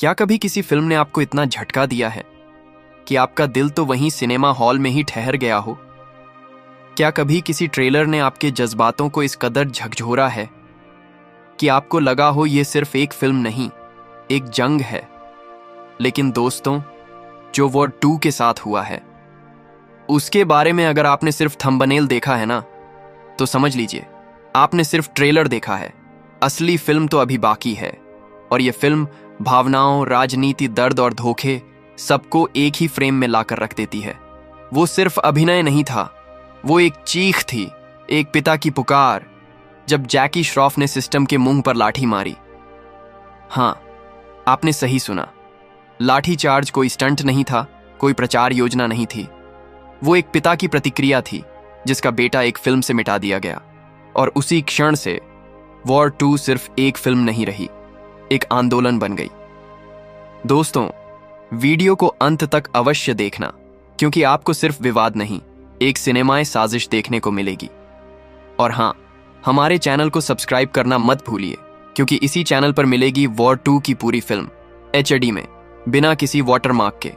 क्या कभी किसी फिल्म ने आपको इतना झटका दिया है कि आपका दिल तो वहीं सिनेमा हॉल में ही ठहर गया हो? क्या कभी किसी ट्रेलर ने आपके जज्बातों को इस कदर झकझोरा है कि आपको लगा हो ये सिर्फ एक फिल्म नहीं, एक जंग है? लेकिन दोस्तों, जो वॉर 2 के साथ हुआ है, उसके बारे में अगर आपने सिर्फ थंबनेल देखा है ना, तो समझ लीजिए आपने सिर्फ ट्रेलर देखा है। असली फिल्म तो अभी बाकी है। और यह फिल्म भावनाओं, राजनीति, दर्द और धोखे सबको एक ही फ्रेम में लाकर रख देती है। वो सिर्फ अभिनय नहीं था, वो एक चीख थी, एक पिता की पुकार, जब जैकी श्रॉफ ने सिस्टम के मुंह पर लाठी मारी। हाँ, आपने सही सुना, लाठी चार्ज कोई स्टंट नहीं था, कोई प्रचार योजना नहीं थी। वो एक पिता की प्रतिक्रिया थी जिसका बेटा एक फिल्म से मिटा दिया गया। और उसी क्षण से वॉर 2 सिर्फ एक फिल्म नहीं रही, एक आंदोलन बन गई। दोस्तों, वीडियो को अंत तक अवश्य देखना, क्योंकि आपको सिर्फ विवाद नहीं, एक सिनेमाई साजिश देखने को मिलेगी। और हाँ, हमारे चैनल को सब्सक्राइब करना मत भूलिए, क्योंकि इसी चैनल पर मिलेगी वॉर 2 की पूरी फिल्म HD में, बिना किसी वाटरमार्क के।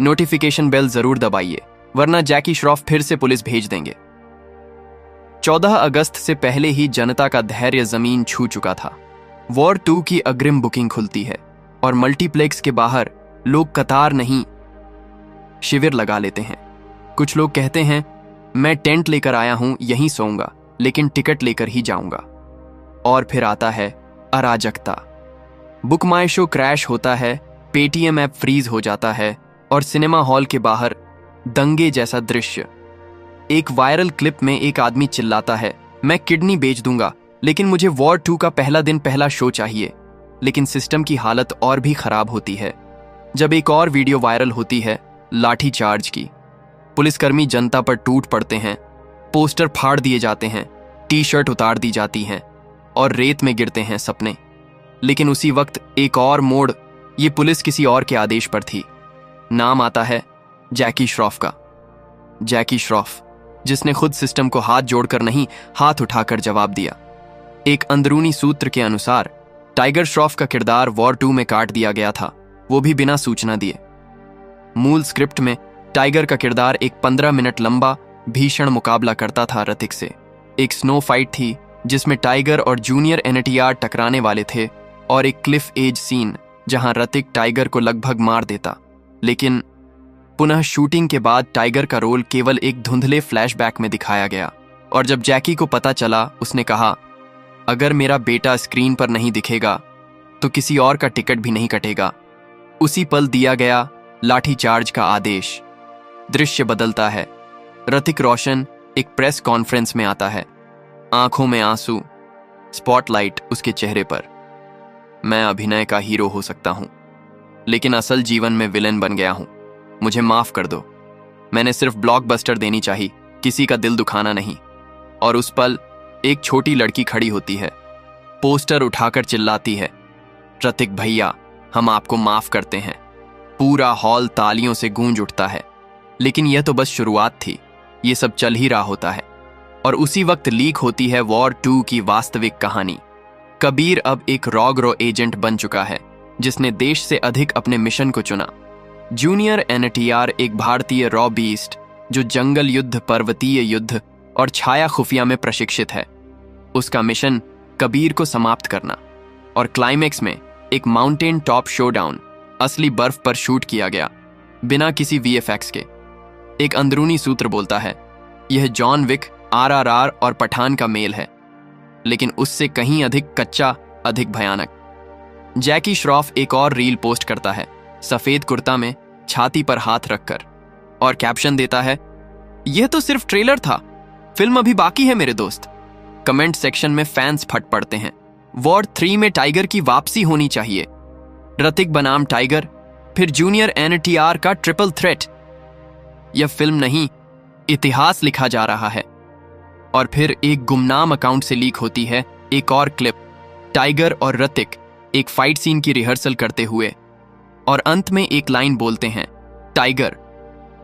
नोटिफिकेशन बेल जरूर दबाइए, वरना जैकी श्रॉफ फिर से पुलिस भेज देंगे। 14 अगस्त से पहले ही जनता का धैर्य जमीन छू चुका था। वॉर 2 की अग्रिम बुकिंग खुलती है और मल्टीप्लेक्स के बाहर लोग कतार नहीं, शिविर लगा लेते हैं। कुछ लोग कहते हैं, मैं टेंट लेकर आया हूं, यहीं सोऊंगा, लेकिन टिकट लेकर ही जाऊंगा। और फिर आता है अराजकता। बुक माई शो क्रैश होता है, पेटीएम ऐप फ्रीज हो जाता है और सिनेमा हॉल के बाहर दंगे जैसा दृश्य। एक वायरल क्लिप में एक आदमी चिल्लाता है, मैं किडनी बेच दूंगा, लेकिन मुझे वॉर 2 का पहला दिन पहला शो चाहिए। लेकिन सिस्टम की हालत और भी खराब होती है जब एक और वीडियो वायरल होती है लाठी चार्ज की। पुलिसकर्मी जनता पर टूट पड़ते हैं, पोस्टर फाड़ दिए जाते हैं, टी-शर्ट उतार दी जाती हैं और रेत में गिरते हैं सपने। लेकिन उसी वक्त एक और मोड़, ये पुलिस किसी और के आदेश पर थी। नाम आता है जैकी श्रॉफ का। जैकी श्रॉफ, जिसने खुद सिस्टम को हाथ जोड़कर नहीं, हाथ उठाकर जवाब दिया। एक अंदरूनी सूत्र के अनुसार टाइगर श्रॉफ का किरदार वॉर 2 में काट दिया गया था, वो भी बिना सूचना दिए। मूल स्क्रिप्ट में टाइगर का किरदार एक 15 मिनट लंबा भीषण मुकाबला करता था ऋतिक से। एक स्नो फाइट थी जिसमें टाइगर और जूनियर NTR टकराने वाले थे, और एक क्लिफ एज सीन जहां ऋतिक टाइगर को लगभग मार देता। लेकिन पुनः शूटिंग के बाद टाइगर का रोल केवल एक धुंधले फ्लैशबैक में दिखाया गया। और जब जैकी को पता चला, उसने कहा, अगर मेरा बेटा स्क्रीन पर नहीं दिखेगा तो किसी और का टिकट भी नहीं कटेगा। उसी पल दिया गया लाठी चार्ज का आदेश। दृश्य बदलता है। ऋतिक रोशन एक प्रेस कॉन्फ्रेंस में आता है, आंखों में आंसू, स्पॉटलाइट उसके चेहरे पर। मैं अभिनय का हीरो हो सकता हूं, लेकिन असल जीवन में विलेन बन गया हूं। मुझे माफ कर दो। मैंने सिर्फ ब्लॉकबस्टर देनी चाहिए, किसी का दिल दुखाना नहीं। और उस पल एक छोटी लड़की खड़ी होती है, पोस्टर उठाकर चिल्लाती है, ऋतिक भैया, हम आपको माफ करते हैं। पूरा हॉल तालियों से गूंज उठता है। लेकिन यह तो बस शुरुआत थी, ये सब चल ही रहा होता है। और उसी वक्त लीक होती है वॉर 2 की वास्तविक कहानी। कबीर अब एक रॉ एजेंट बन चुका है, जिसने देश से अधिक अपने मिशन को चुना। जूनियर NTR एक भारतीय रॉ बीस्ट, जो जंगल युद्ध, पर्वतीय युद्ध और छाया खुफिया में प्रशिक्षित है। उसका मिशन कबीर को समाप्त करना। और क्लाइमेक्स में एक माउंटेन टॉप शोडाउन असली बर्फ पर शूट किया गया, बिना किसी VFX के। एक अंदरूनी सूत्र बोलता है, यह जॉन विक, RRR और पठान का मेल है, लेकिन उससे कहीं अधिक कच्चा, अधिक भयानक। जैकी श्रॉफ एक और रील पोस्ट करता है, सफेद कुर्ता में, छाती पर हाथ रखकर, और कैप्शन देता है, यह तो सिर्फ ट्रेलर था, फिल्म अभी बाकी है मेरे दोस्त। कमेंट सेक्शन में फैंस फट पड़ते हैं, वॉर 3 में टाइगर की वापसी होनी चाहिए। ऋतिक बनाम टाइगर, फिर जूनियर NTR का ट्रिपल थ्रेट। यह फिल्म नहीं, इतिहास लिखा जा रहा है। और फिर एक गुमनाम अकाउंट से लीक होती है एक और क्लिप, टाइगर और ऋतिक एक फाइट सीन की रिहर्सल करते हुए, और अंत में एक लाइन बोलते हैं, टाइगर,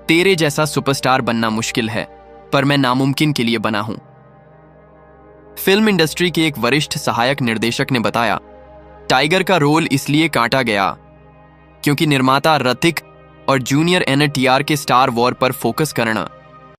तेरे जैसा सुपरस्टार बनना मुश्किल है, पर मैं नामुमकिन के लिए बना हूं। फिल्म इंडस्ट्री के एक वरिष्ठ सहायक निर्देशक ने बताया, टाइगर का रोल इसलिए काटा गया क्योंकि निर्माता ऋतिक और जूनियर एनटीआर के स्टार वॉर पर फोकस करना